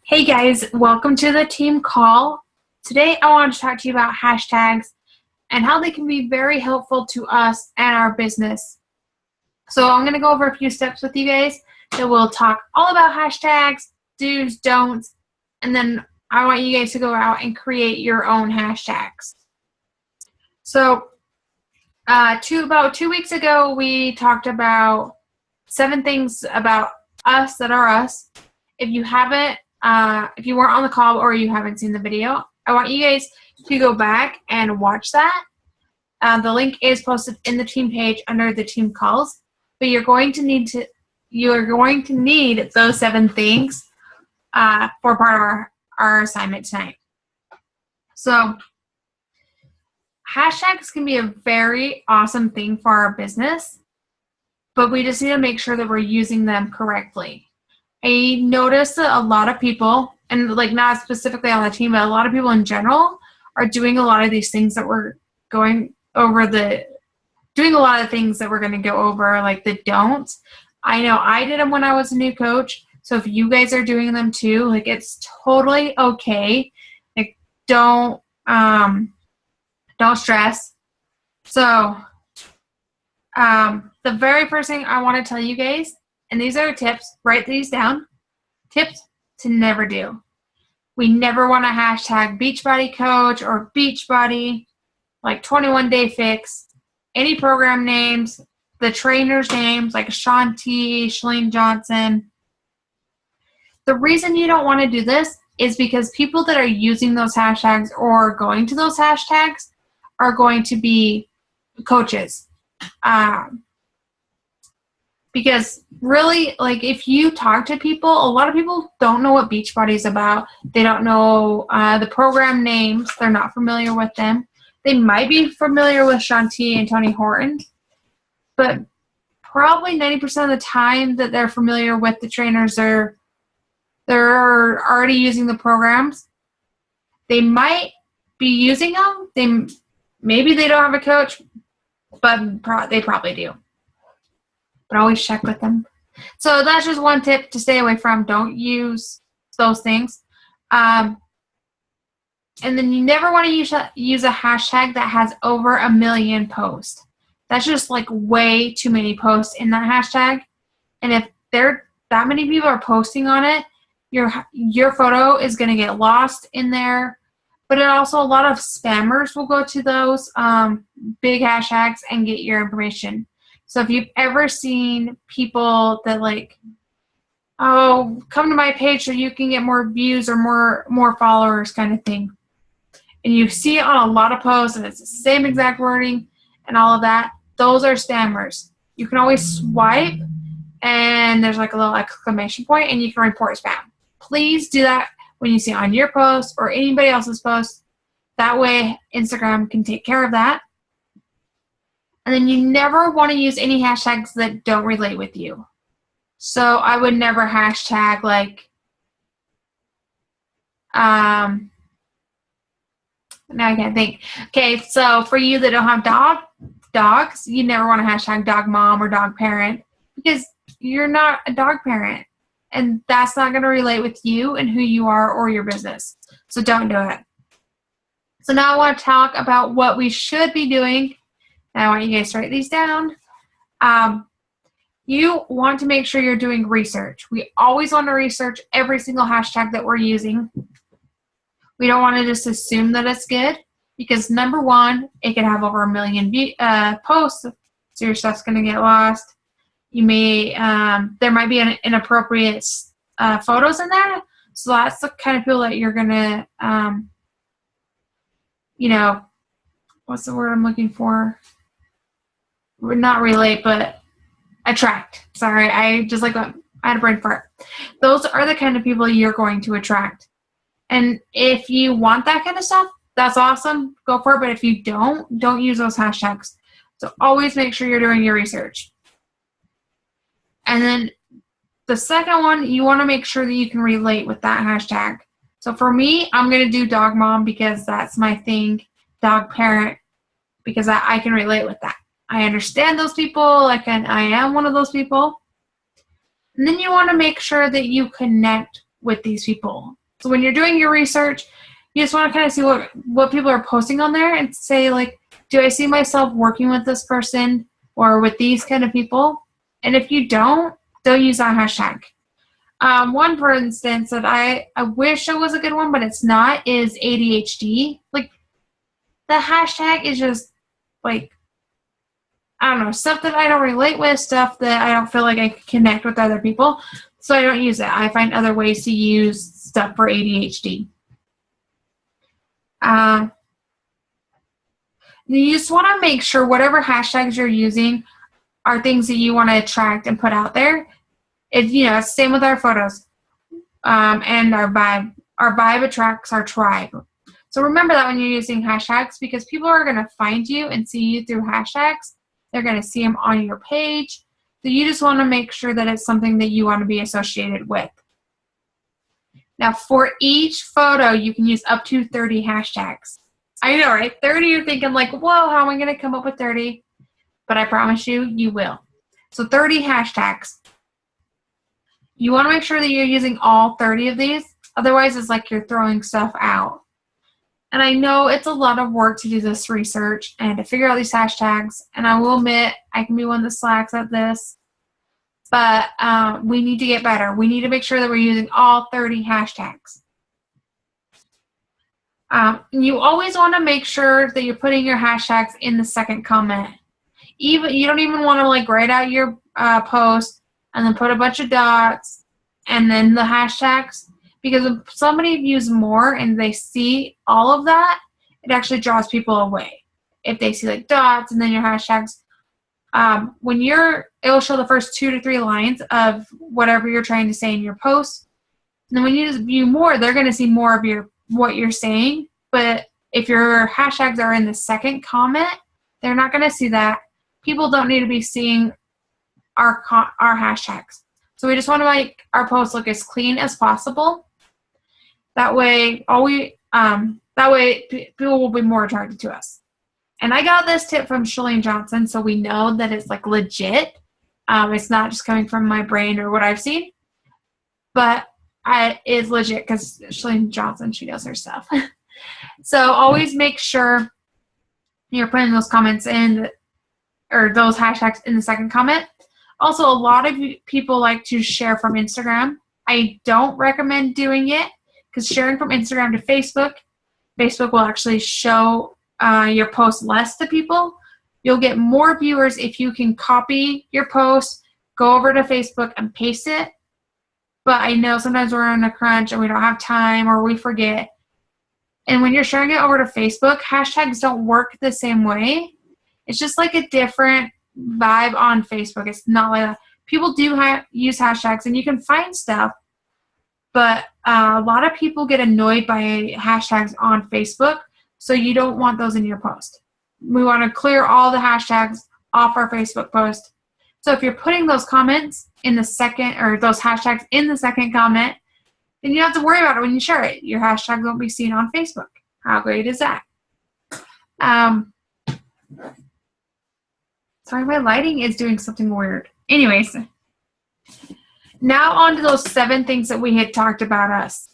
Hey guys, welcome to the team call. Today I want to talk to you about hashtags and how they can be very helpful to us and our business. So I'm going to go over a few steps with you guys that we'll talk all about hashtags, do's, don'ts, and then I want you guys to go out and create your own hashtags. So about 2 weeks ago, we talked about 7 things about us that are us. If you weren't on the call or you haven't seen the video, I want you guys to go back and watch that. The link is posted in the team page under the team calls, but you're going to need those 7 things for part of our assignment tonight. So hashtags can be a very awesome thing for our business, but we just need to make sure that we're using them correctly. I noticed that a lot of people, and like not specifically on the team, but a lot of people in general are doing a lot of these things that we're going over doing a lot of things that we're going to go over, like the don'ts. I know I did them when I was a new coach. So if you guys are doing them too, like it's totally okay. Like don't stress. So the very first thing I want to tell you guys, and these are tips, write these down. Tips to never do. We never want to hashtag Beachbody Coach or Beachbody, like 21 Day Fix, any program names, the trainers' names like Shaun T, Shalene Johnson. The reason you don't want to do this is because people that are using those hashtags or going to those hashtags are going to be coaches. Because really, like if you talk to people, a lot of people don't know what Beachbody is about. They don't know the program names. They're not familiar with them. They might be familiar with Shaun T and Tony Horton, but probably 90% of the time that they're familiar with the trainers, they're already using the programs. They might be using them. Maybe they don't have a coach, but they probably do. But always check with them. So that's just one tip to stay away from. Don't use those things. And then you never want to use a hashtag that has over 1 million posts. That's just like way too many posts in that hashtag. And if that many people are posting on it, your photo is going to get lost in there. But it also, a lot of spammers will go to those big hashtags and get your information. So if you've ever seen people that like, oh, come to my page so you can get more views or more followers kind of thing, and you see it on a lot of posts and it's the same exact wording and all of that, those are spammers. You can always swipe and there's like a little exclamation point and you can report spam. Please do that when you see it on your post or anybody else's post. That way Instagram can take care of that. And then you never want to use any hashtags that don't relate with you. So I would never hashtag like, now I can't think. Okay, so for you that don't have dogs, you never want to hashtag dog mom or dog parent because you're not a dog parent. And that's not going to relate with you and who you are or your business. So don't do it. So now I want to talk about what we should be doing. And I want you guys to write these down. You want to make sure you're doing research. We always want to research every single hashtag that we're using. We don't want to just assume that it's good because number one, it could have over 1 million posts, so your stuff's going to get lost. You may there might be inappropriate photos in there, so that's the kind of people that you're going to, what's the word I'm looking for? Not relate, but attract. Sorry, I had a brain fart. Those are the kind of people you're going to attract. And if you want that kind of stuff, that's awesome. Go for it. But if you don't use those hashtags. So always make sure you're doing your research. And then the second one, you want to make sure that you can relate with that hashtag. So for me, I'm going to do dog mom because that's my thing. Dog parent, because I can relate with that. I understand those people, I am one of those people. And then you want to make sure that you connect with these people. So when you're doing your research, you just want to kind of see what people are posting on there and say, like, do I see myself working with this person or with these kind of people? And if you don't use that hashtag. One, for instance, that I wish it was a good one, but it's not, is ADHD. Like, the hashtag is just, like, I don't know, stuff that I don't relate with, stuff that I don't feel like I can connect with other people, so I don't use it. I find other ways to use stuff for ADHD. You just want to make sure whatever hashtags you're using are things that you want to attract and put out there. It's same with our photos and our vibe. Our vibe attracts our tribe. So remember that when you're using hashtags, because people are going to find you and see you through hashtags. They're going to see them on your page. So you just want to make sure that it's something that you want to be associated with. Now, for each photo, you can use up to 30 hashtags. I know, right? 30, you're thinking like, whoa, how am I going to come up with 30? But I promise you, you will. So 30 hashtags. You want to make sure that you're using all 30 of these. Otherwise, it's like you're throwing stuff out. And I know it's a lot of work to do this research and to figure out these hashtags. And I will admit, I can be one that slacks at this. But we need to get better. We need to make sure that we're using all 30 hashtags. You always want to make sure that you're putting your hashtags in the second comment. You don't even want to like write out your post and then put a bunch of dots and then the hashtags. Because if somebody views more and they see all of that, it actually draws people away. If they see like dots and then your hashtags, it'll show the first 2 to 3 lines of whatever you're trying to say in your post. And then when you view more, they're going to see more of what you're saying. But if your hashtags are in the second comment, they're not going to see that. People don't need to be seeing our hashtags. So we just want to make our posts look as clean as possible. That way, people will be more attracted to us. And I got this tip from Shalene Johnson, so we know that it's like legit. It's not just coming from my brain or what I've seen, but it's legit because Shalene Johnson, she does her stuff. So always make sure you're putting those comments in, or those hashtags in the second comment. Also, a lot of people like to share from Instagram. I don't recommend doing it because sharing from Instagram to Facebook will actually show your post less to people. You'll get more viewers if you can copy your post, go over to Facebook and paste it. But I know sometimes we're in a crunch and we don't have time or we forget. And when you're sharing it over to Facebook, hashtags don't work the same way. It's just like a different vibe on Facebook. It's not like that. People do use hashtags and you can find stuff, but a lot of people get annoyed by hashtags on Facebook, so you don't want those in your post. We want to clear all the hashtags off our Facebook post. So if you're putting those comments in the second, or those hashtags in the second comment, then you don't have to worry about it when you share it. Your hashtag won't be seen on Facebook. How great is that? Sorry, my lighting is doing something weird. Anyways, now on to those 7 things that we had talked about us.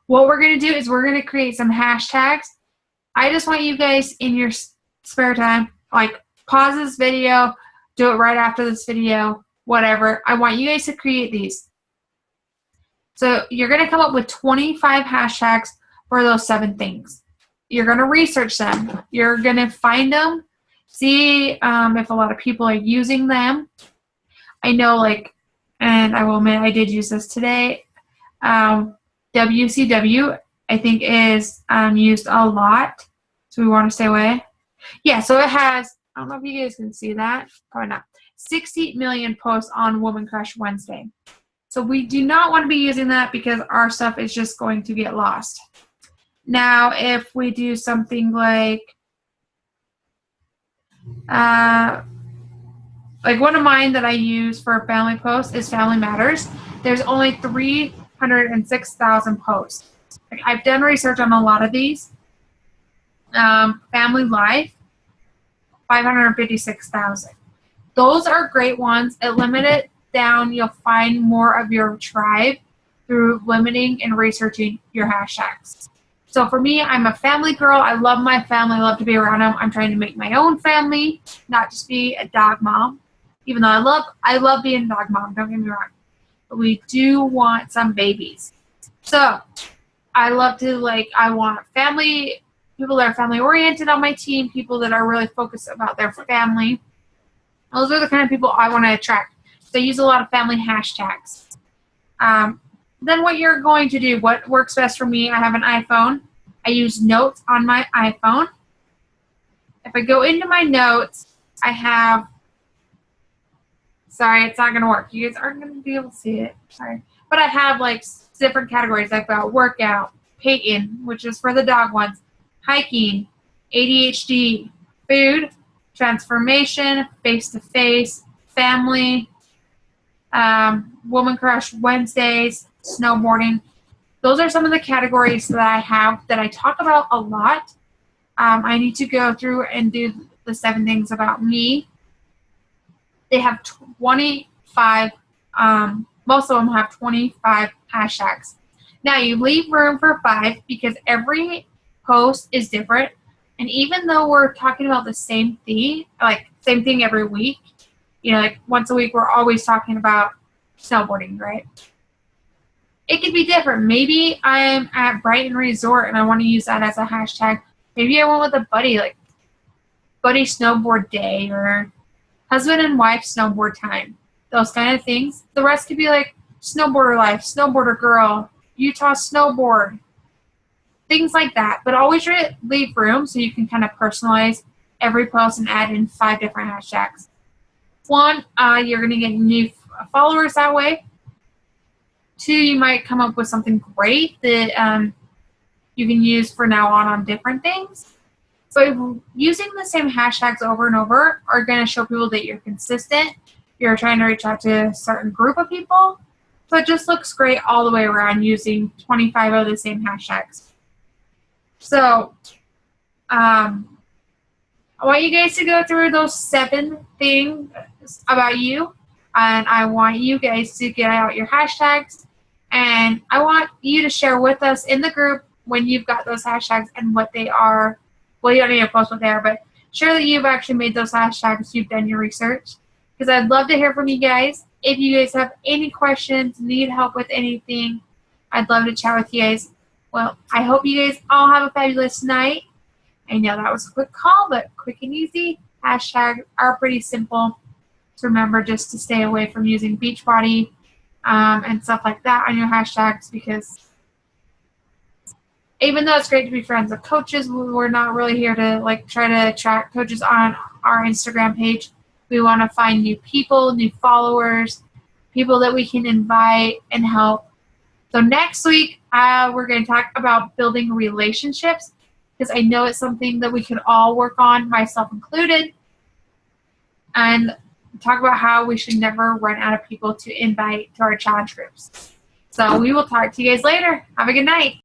What we're going to do is we're going to create some hashtags. I just want you guys in your spare time, like pause this video, do it right after this video, whatever. I want you guys to create these. So you're going to come up with 25 hashtags for those 7 things. You're going to research them. You're going to find them, see if a lot of people are using them. I know, and I will admit I did use this today. WCW, I think, is used a lot, so we want to stay away. Yeah, so it has, I don't know if you guys can see that, probably not, 60 million posts on Woman Crush Wednesday. So we do not want to be using that because our stuff is just going to get lost. Now, if we do something like one of mine that I use for family posts is Family Matters. There's only 306,000 posts. I've done research on a lot of these. Family Life, 556,000. Those are great ones. It limited down. You'll find more of your tribe through limiting and researching your hashtags. So for me, I'm a family girl. I love my family. I love to be around them. I'm trying to make my own family, not just be a dog mom. Even though I love being a dog mom, don't get me wrong. But we do want some babies. So I love to, I want family, people that are family oriented on my team, people that are really focused about their family. Those are the kind of people I want to attract. So I use a lot of family hashtags. Then what you're going to do, what works best for me, I have an iPhone. I use notes on my iPhone. If I go into my notes, I have, sorry, it's not going to work. You guys aren't going to be able to see it. Sorry. But I have different categories. I've got workout, Peyton, which is for the dog ones, hiking, ADHD, food, transformation, face-to-face, family, Woman Crush Wednesdays, snowboarding. Those are some of the categories that I have that I talk about a lot. I need to go through and do the 7 things about me. They have 25, most of them have 25 hashtags. Now you leave room for 5 because every post is different. And even though we're talking about the same thing, same thing every week, once a week we're always talking about snowboarding, right? It could be different. Maybe I'm at Brighton Resort and I want to use that as a hashtag. Maybe I went with a buddy, buddy snowboard day or husband and wife snowboard time. Those kind of things. The rest could be snowboarder life, snowboarder girl, Utah snowboard, things like that. But always leave room so you can kind of personalize every post and add in 5 different hashtags. 1, you're going to get new followers that way. 2, you might come up with something great that you can use for now on different things. So using the same hashtags over and over are going to show people that you're consistent. You're trying to reach out to a certain group of people. So it just looks great all the way around using 25 of the same hashtags. So I want you guys to go through those 7 things about you. And I want you guys to get out your hashtags. And I want you to share with us in the group when you've got those hashtags and what they are. Well, you don't need to post what they are, but share that you've actually made those hashtags, you've done your research. Because I'd love to hear from you guys. If you guys have any questions, need help with anything, I'd love to chat with you guys. Well, I hope you guys all have a fabulous night. I know that was a quick call, but quick and easy. Hashtags are pretty simple to remember, just to stay away from using Beachbody and stuff like that on your hashtags, because even though it's great to be friends with coaches, we're not really here to try to attract coaches on our Instagram page. We want to find new people, new followers, people that we can invite and help. So next week, we're going to talk about building relationships, because I know it's something that we could all work on, myself included, and talk about how we should never run out of people to invite to our challenge groups. So we will talk to you guys later. Have a good night.